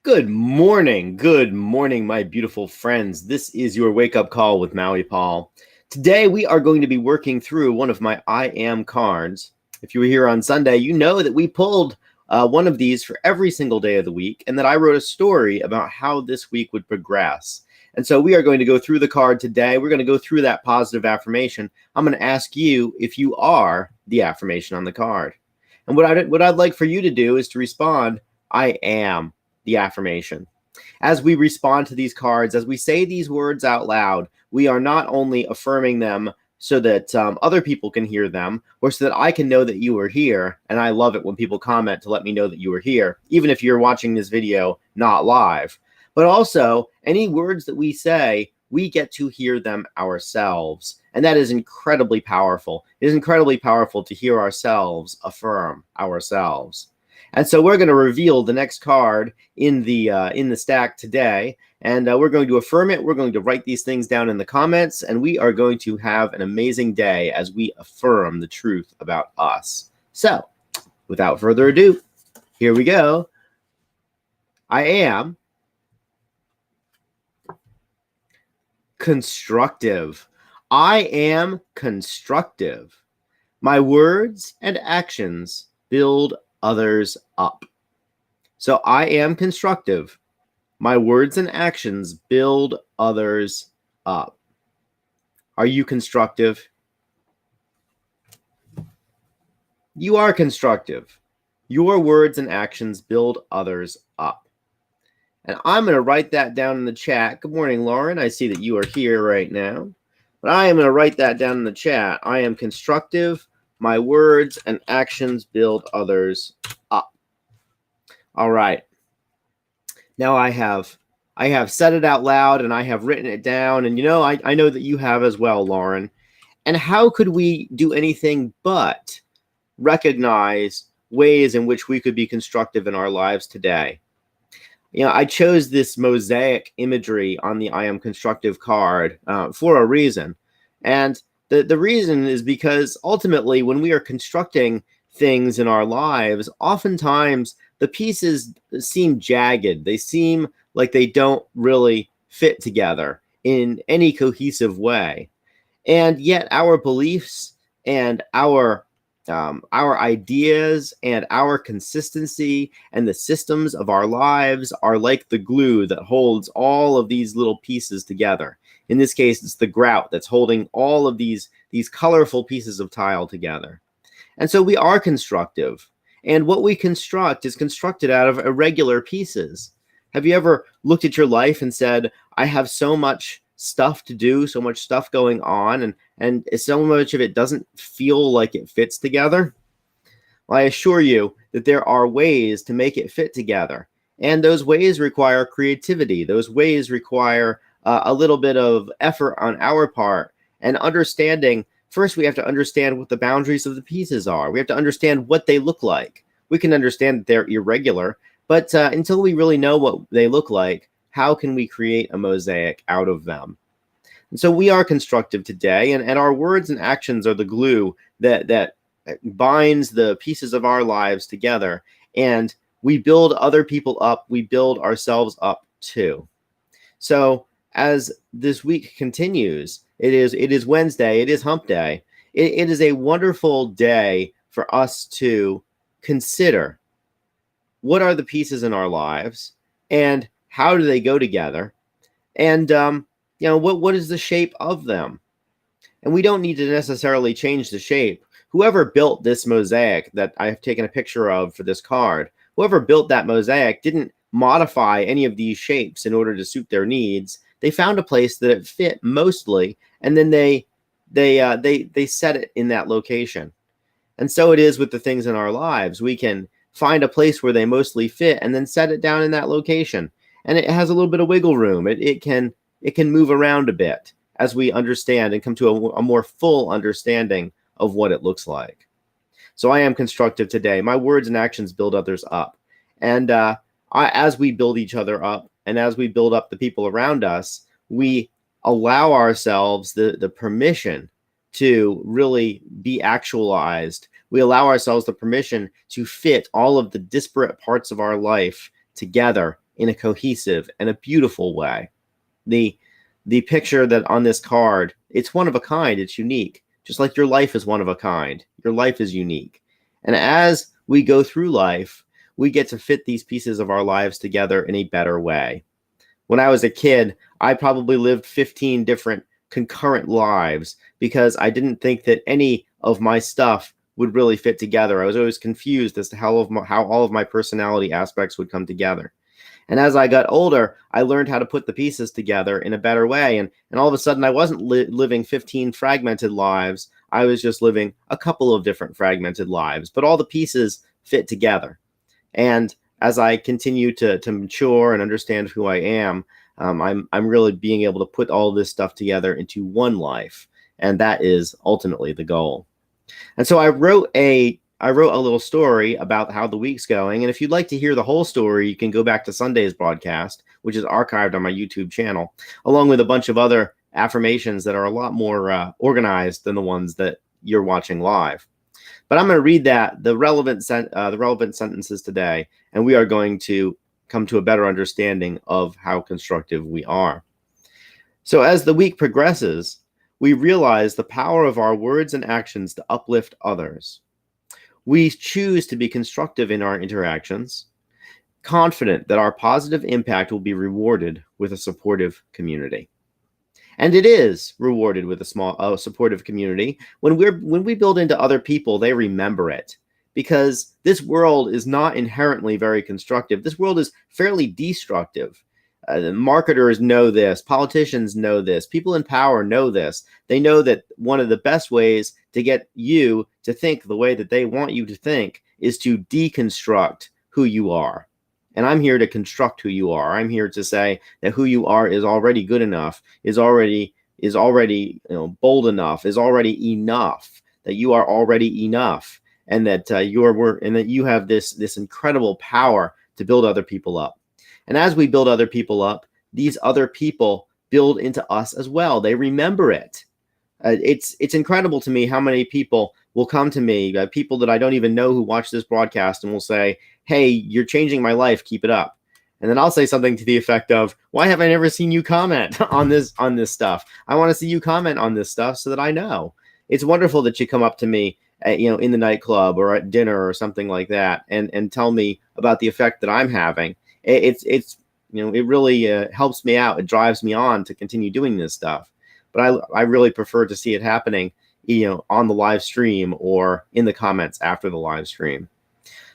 Good morning, my beautiful friends. This is your wake-up call with Maui Paul. Today, we are going to be working through one of my I Am cards. If you were here on Sunday, you know that we pulled one of these for every single day of the week, and that I wrote a story about how this week would progress. And so we are going to go through the card today. We're going to go through that positive affirmation. I'm going to ask you if you are the affirmation on the card. And what I'd like for you to do is to respond, I am the affirmation. As we respond to these cards, as we say these words out loud, we are not only affirming them so that other people can hear them, or so that I can know that you are here. And I love it when people comment to let me know that you are here, even if you're watching this video not live. But also, any words that we say, we get to hear them ourselves. And that is incredibly powerful. It is incredibly powerful to hear ourselves affirm ourselves. And so we're going to reveal the next card in the stack today, and we're going to affirm it. We're going to write these things down in the comments, and we are going to have an amazing day as we affirm the truth about us. So, without further ado, here we go. I am constructive. I am constructive. My words and actions build others up. So I am constructive. My words and actions build others up. Are you constructive? You are constructive. Your words and actions build others up. And I'm going to write that down in the chat. Good morning, Lauren. I see that you are here right now. But I am going to write that down in the chat. I am constructive. My words and actions build others up. All right. Now I have said it out loud and I have written it down. And, I know that you have as well, Lauren. And how could we do anything but recognize ways in which we could be constructive in our lives today? I chose this mosaic imagery on the I Am Constructive card for a reason. And the reason is because ultimately when we are constructing things in our lives, oftentimes the pieces seem jagged. They seem like they don't really fit together in any cohesive way. And yet our beliefs and our ideas and our consistency and the systems of our lives are like the glue that holds all of these little pieces together. In this case, it's the grout that's holding all of these colorful pieces of tile together. And so we are constructive. And what we construct is constructed out of irregular pieces. Have you ever looked at your life and said, I have so much stuff to do, so much stuff going on, and so much of it doesn't feel like it fits together? Well, I assure you that there are ways to make it fit together. And those ways require creativity. Those ways require a little bit of effort on our part and understanding. First, we have to understand what the boundaries of the pieces are. We have to understand what they look like. We can understand that they're irregular, but until we really know what they look like, how can we create a mosaic out of them? And so we are constructive today, and our words and actions are the glue that binds the pieces of our lives together, and we build other people up. We build ourselves up too. So as this week continues, it is Wednesday, it is hump day. It is a wonderful day for us to consider what are the pieces in our lives and how do they go together, and what is the shape of them. And we don't need to necessarily change the shape. Whoever built this mosaic that I have taken a picture of for this card, whoever built that mosaic didn't modify any of these shapes in order to suit their needs. They found a place that it fit mostly, and then they set it in that location. And so it is with the things in our lives. We can find a place where they mostly fit and then set it down in that location. And it has a little bit of wiggle room. It can move around a bit as we understand and come to a more full understanding of what it looks like. So I am constructive today. My words and actions build others up. And as we build each other up, and as we build up the people around us, we allow ourselves the permission to really be actualized. We allow ourselves the permission to fit all of the disparate parts of our life together in a cohesive and a beautiful way. The picture that on this card, it's one of a kind, it's unique. Just like your life is one of a kind, your life is unique. And as we go through life, we get to fit these pieces of our lives together in a better way. When I was a kid, I probably lived 15 different concurrent lives because I didn't think that any of my stuff would really fit together. I was always confused as to how all of my personality aspects would come together. And as I got older, I learned how to put the pieces together in a better way. And all of a sudden, I wasn't living 15 fragmented lives. I was just living a couple of different fragmented lives, but all the pieces fit together. And as I continue to mature and understand who I am, I'm really being able to put all this stuff together into one life. And that is ultimately the goal. And so I wrote a little story about how the week's going. And if you'd like to hear the whole story, you can go back to Sunday's broadcast, which is archived on my YouTube channel, along with a bunch of other affirmations that are a lot more organized than the ones that you're watching live. But I'm going to read the relevant sentences today, and we are going to come to a better understanding of how constructive we are. So as the week progresses, we realize the power of our words and actions to uplift others. We choose to be constructive in our interactions, confident that our positive impact will be rewarded with a supportive community. And it is rewarded with a supportive community. When we build into other people, they remember it, because this world is not inherently very constructive. This world is fairly destructive. Marketers know this. Politicians know this. People in power know this. They know that one of the best ways to get you to think the way that they want you to think is to deconstruct who you are. And I'm here to construct who you are. I'm here to say that who you are is already good enough, is already bold enough, is already enough, that you are already enough, and that you have this incredible power to build other people up. And as we build other people up, these other people build into us as well. They remember it. It's incredible to me how many people will come to me, people that I don't even know who watch this broadcast, and will say, "Hey, you're changing my life. Keep it up." And then I'll say something to the effect of, "Why have I never seen you comment on this stuff? I want to see you comment on this stuff so that I know." It's wonderful that you come up to me, in the nightclub or at dinner or something like that, and tell me about the effect that I'm having. It really helps me out. It drives me on to continue doing this stuff. But I really prefer to see it happening, on the live stream or in the comments after the live stream.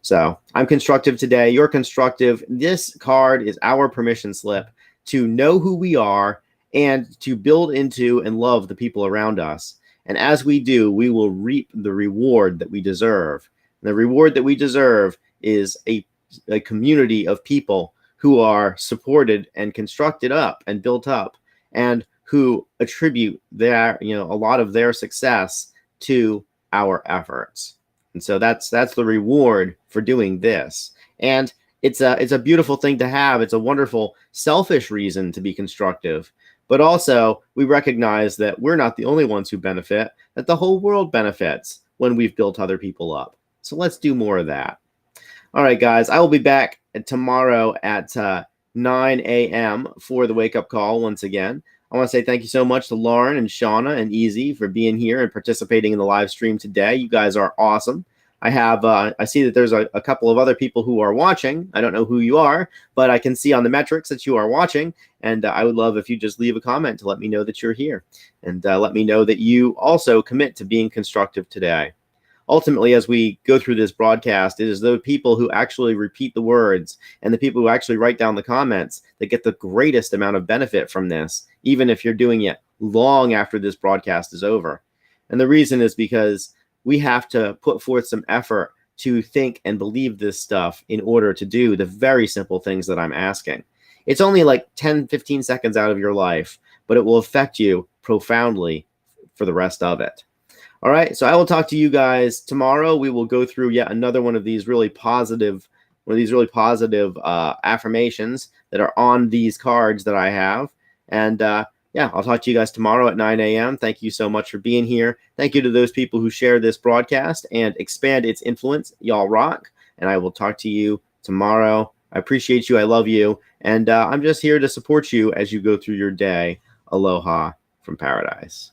So I'm constructive today. You're constructive. This card is our permission slip to know who we are and to build into and love the people around us. And as we do, we will reap the reward that we deserve. And the reward that we deserve is a community of people who are supported and constructed up and built up, and who attribute a lot of their success to our efforts. And so that's the reward for doing this. And it's a beautiful thing to have. It's a wonderful selfish reason to be constructive. But also, we recognize that we're not the only ones who benefit, that the whole world benefits when we've built other people up. So let's do more of that. All right, guys, I will be back tomorrow at 9 a.m. for the wake-up call once again. I want to say thank you so much to Lauren and Shauna and Easy for being here and participating in the live stream today. You guys are awesome. I see that there's a couple of other people who are watching. I don't know who you are, but I can see on the metrics that you are watching. And I would love if you just leave a comment to let me know that you're here, and let me know that you also commit to being constructive today. Ultimately, as we go through this broadcast, it is the people who actually repeat the words and the people who actually write down the comments that get the greatest amount of benefit from this, even if you're doing it long after this broadcast is over. And the reason is because we have to put forth some effort to think and believe this stuff in order to do the very simple things that I'm asking. It's only like 10, 15 seconds out of your life, but it will affect you profoundly for the rest of it. All right, so I will talk to you guys tomorrow. We will go through yet another one of these really positive affirmations that are on these cards that I have. And I'll talk to you guys tomorrow at 9 a.m. Thank you so much for being here. Thank you to those people who share this broadcast and expand its influence. Y'all rock. And I will talk to you tomorrow I appreciate you. I love you. And I'm just here to support you as you go through your day. Aloha from paradise.